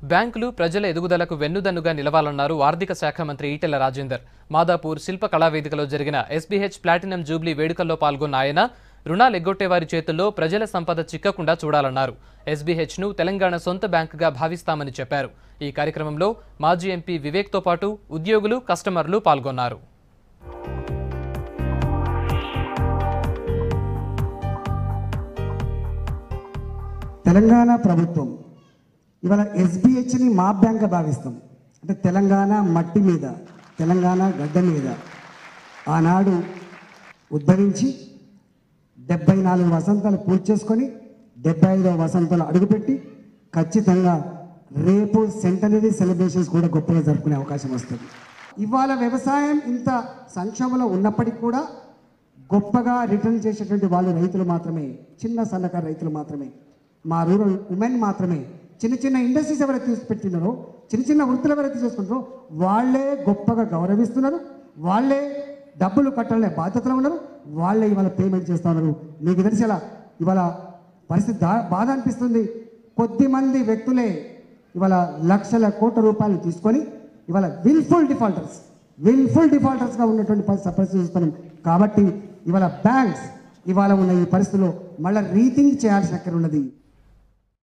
బ్యాంకులు ప్రజల ఎదుగుదలకు వెన్నుదన్నుగా నిలవాలన్నారు ఆర్థిక శాఖ మంత్రి ఈటెల రాజేందర్. మాదాపూర్ శిల్ప కళావేదికలో జరిగిన ఎస్బీహెచ్ ప్లాటినం జూబ్లీ వేడుకల్లో పాల్గొన్న ఆయన రుణాలు ఎగ్గొట్టేవారి చేతుల్లో ప్రజల సంపద చిక్కకుండా చూడాలన్నారు. ఎస్బీహెచ్ను తెలంగాణ సొంత బ్యాంకుగా భావిస్తామని చెప్పారు. ఈ కార్యక్రమంలో మాజీ ఎంపీ వివేక్తో పాటు ఉద్యోగులు, కస్టమర్లు పాల్గొన్నారు. తెలంగాణ ప్రభుత్వం ఇవాళ ఎస్బీహెచ్ని మా బ్యాంక్గా భావిస్తాం. అంటే తెలంగాణ మట్టి మీద, తెలంగాణ గడ్డ మీద ఆనాడు ఉద్భవించి 74 వసంతాలు పూర్తి చేసుకొని 75వ వసంతాలు అడుగుపెట్టి ఖచ్చితంగా రేపు సెంటనరీ సెలబ్రేషన్స్ కూడా గొప్పగా జరుపుకునే అవకాశం వస్తుంది. ఇవాళ వ్యవసాయం ఇంత సంక్షోభంలో ఉన్నప్పటికీ కూడా గొప్పగా రిటర్న్ చేసేటువంటి వాళ్ళు రైతులు మాత్రమే, చిన్న సన్నకారు రైతులు మాత్రమే, మా రూరల్ ఉమెన్ మాత్రమే. చిన్న చిన్న ఇండస్ట్రీస్ ఎవరైతే తీసుకుపెట్టినారో, చిన్న చిన్న వృత్తులు ఎవరైతే చేసుకుంటారో వాళ్ళే గొప్పగా గౌరవిస్తున్నారు, వాళ్ళే డబ్బులు కట్టాలనే బాధ్యతలు ఉన్నారు, వాళ్ళే ఇవాళ పేమెంట్ చేస్తూ ఉన్నారు. మీకు తెలిసేలా ఇవాళ పరిస్థితి బాధ అనిపిస్తుంది. కొద్దిమంది వ్యక్తులే ఇవాళ లక్షల కోట్ల రూపాయలు తీసుకొని ఇవాళ విల్ఫుల్ డిఫాల్టర్స్గా ఉన్నటువంటి పరిస్థితి చూస్తున్నాం. కాబట్టి ఇవాళ బ్యాంక్స్ ఇవాళ ఉన్న ఈ పరిస్థితిలో మళ్ళీ రీథింక్ చేయాల్సిన అక్కడ ఉన్నది.